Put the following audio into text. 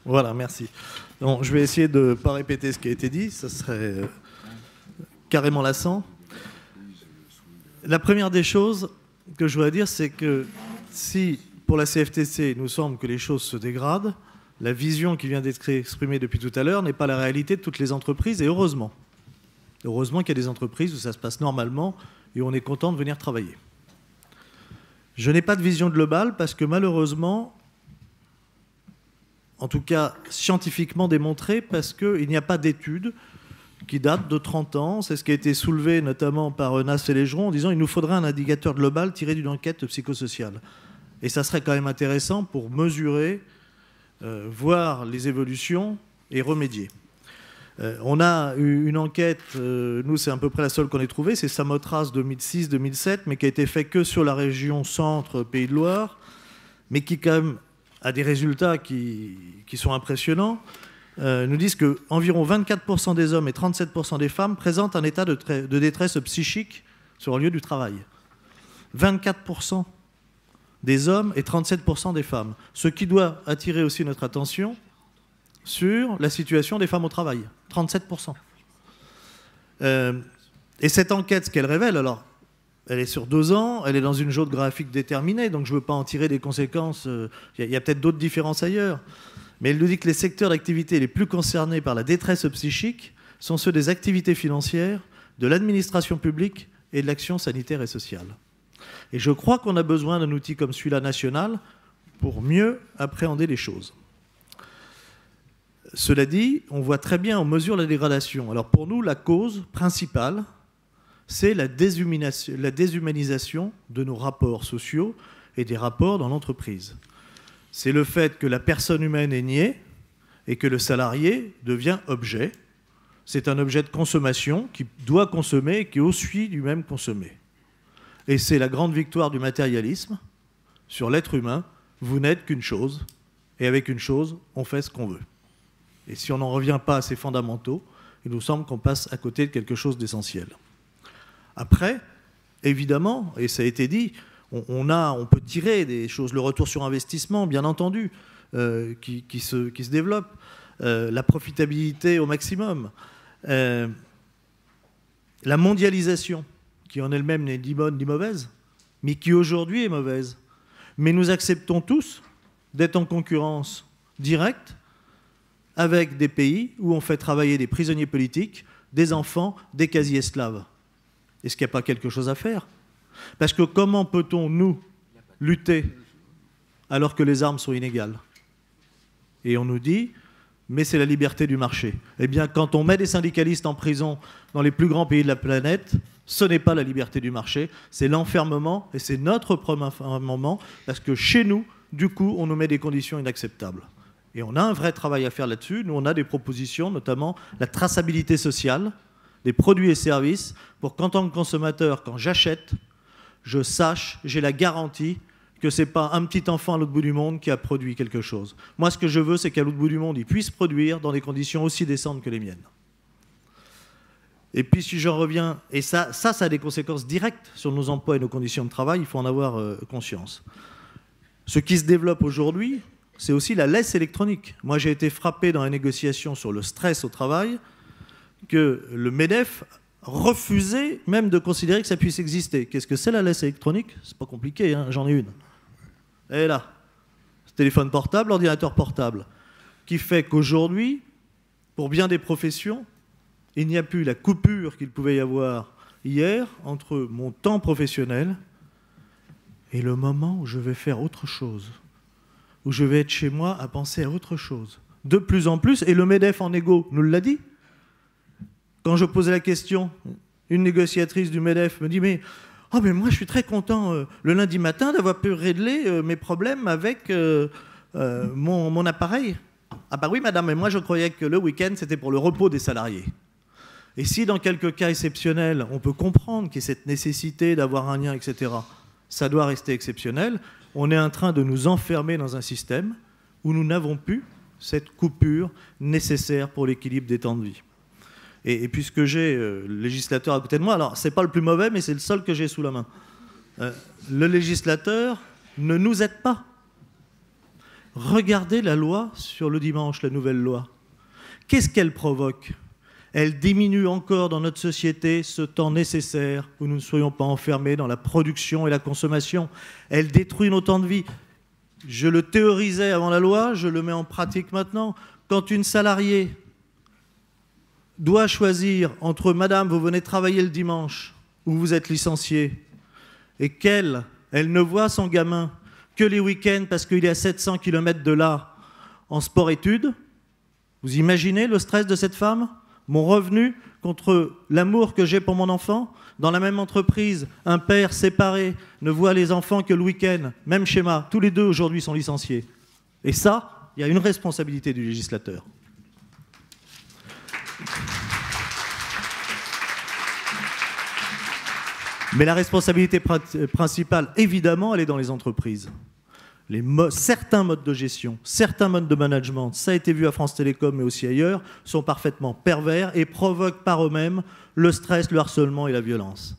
Voilà, merci. Donc, je vais essayer de ne pas répéter ce qui a été dit, ça serait carrément lassant. La première des choses que je voudrais dire, c'est que si, pour la CFTC, il nous semble que les choses se dégradent, la vision qui vient d'être exprimée depuis tout à l'heure n'est pas la réalité de toutes les entreprises, et heureusement. Heureusement qu'il y a des entreprises où ça se passe normalement et où on est content de venir travailler. Je n'ai pas de vision globale parce que malheureusement, en tout cas scientifiquement démontré, parce qu'il n'y a pas d'études qui datent de 30 ans. C'est ce qui a été soulevé notamment par Nas et Légeron en disant qu'il nous faudrait un indicateur global tiré d'une enquête psychosociale. Et ça serait quand même intéressant pour mesurer, voir les évolutions et remédier. On a eu une enquête, nous c'est à peu près la seule qu'on ait trouvée, c'est Samothrace 2006-2007, mais qui a été fait que sur la région centre Pays de Loire, mais qui quand même a des résultats qui sont impressionnants. Nous disent qu'environ 24% des hommes et 37% des femmes présentent un état de détresse psychique sur le lieu du travail. 24% des hommes et 37% des femmes. Ce qui doit attirer aussi notre attention sur la situation des femmes au travail. 37%. Et cette enquête, ce qu'elle révèle, alors, elle est sur 2 ans, elle est dans une géographique déterminée, donc je ne veux pas en tirer des conséquences. Il y a peut-être d'autres différences ailleurs. Mais elle nous dit que les secteurs d'activité les plus concernés par la détresse psychique sont ceux des activités financières, de l'administration publique et de l'action sanitaire et sociale. Et je crois qu'on a besoin d'un outil comme celui-là national pour mieux appréhender les choses. Cela dit, on voit très bien, on mesure la dégradation. Alors pour nous, la cause principale, c'est la déshumanisation de nos rapports sociaux et des rapports dans l'entreprise. C'est le fait que la personne humaine est niée et que le salarié devient objet. C'est un objet de consommation qui doit consommer et qui aussi lui-même consommer. Et c'est la grande victoire du matérialisme sur l'être humain. Vous n'êtes qu'une chose, et avec une chose, on fait ce qu'on veut. Et si on n'en revient pas à ces fondamentaux, il nous semble qu'on passe à côté de quelque chose d'essentiel. Après, évidemment, et ça a été dit, on peut tirer des choses, le retour sur investissement, bien entendu, qui se développe, la profitabilité au maximum, la mondialisation, qui en elle-même n'est ni bonne ni mauvaise, mais qui aujourd'hui est mauvaise. Mais nous acceptons tous d'être en concurrence directe avec des pays où on fait travailler des prisonniers politiques, des enfants, des quasi-esclaves. Est-ce qu'il n'y a pas quelque chose à faire ? Parce que comment peut-on, nous, lutter alors que les armes sont inégales ? Et on nous dit, mais c'est la liberté du marché. Eh bien, quand on met des syndicalistes en prison dans les plus grands pays de la planète, ce n'est pas la liberté du marché, c'est l'enfermement, et c'est notre propre enfermement, parce que chez nous, du coup, on nous met des conditions inacceptables. Et on a un vrai travail à faire là-dessus. Nous, on a des propositions, notamment la traçabilité sociale des produits et services, pour qu'en tant que consommateur, quand j'achète, je sache, j'ai la garantie que ce n'est pas un petit enfant à l'autre bout du monde qui a produit quelque chose. Moi, ce que je veux, c'est qu'à l'autre bout du monde, il puisse produire dans des conditions aussi décentes que les miennes. Et puis, si j'en reviens, et ça a des conséquences directes sur nos emplois et nos conditions de travail, il faut en avoir conscience. Ce qui se développe aujourd'hui, c'est aussi la laisse électronique. Moi, j'ai été frappé dans les négociations sur le stress au travail que le MEDEF refusait même de considérer que ça puisse exister. Qu'est-ce que c'est la laisse électronique ? C'est pas compliqué, hein, j'en ai une. Elle est là. Téléphone portable, ordinateur portable. Qui fait qu'aujourd'hui, pour bien des professions, il n'y a plus la coupure qu'il pouvait y avoir hier entre mon temps professionnel et le moment où je vais faire autre chose, où je vais être chez moi à penser à autre chose. De plus en plus, et le MEDEF en égo nous l'a dit, quand je posais la question, une négociatrice du MEDEF me dit « mais moi je suis très content le lundi matin d'avoir pu régler mes problèmes avec mon appareil. » Ah bah oui madame, mais moi je croyais que le week-end c'était pour le repos des salariés. Et si dans quelques cas exceptionnels, on peut comprendre qu'il y a cette nécessité d'avoir un lien, etc., ça doit rester exceptionnel, on est en train de nous enfermer dans un système où nous n'avons plus cette coupure nécessaire pour l'équilibre des temps de vie. Et puisque j'ai le législateur à côté de moi, alors c'est pas le plus mauvais, mais c'est le seul que j'ai sous la main. Le législateur ne nous aide pas. Regardez la loi sur le dimanche, la nouvelle loi. Qu'est-ce qu'elle provoque? Elle diminue encore dans notre société ce temps nécessaire où nous ne soyons pas enfermés dans la production et la consommation. Elle détruit nos temps de vie. Je le théorisais avant la loi, je le mets en pratique maintenant. Quand une salariée doit choisir entre madame, vous venez travailler le dimanche ou vous êtes licencié, et qu'elle ne voit son gamin que les week-ends parce qu'il est à 700 km de là en sport-études, vous imaginez le stress de cette femme? Mon revenu contre l'amour que j'ai pour mon enfant. Dans la même entreprise, un père séparé ne voit les enfants que le week-end. Même schéma, tous les deux aujourd'hui sont licenciés. Et ça, il y a une responsabilité du législateur. Mais la responsabilité principale, évidemment, elle est dans les entreprises. Certains modes de gestion, certains modes de management, ça a été vu à France Télécom mais aussi ailleurs, sont parfaitement pervers et provoquent par eux-mêmes le stress, le harcèlement et la violence.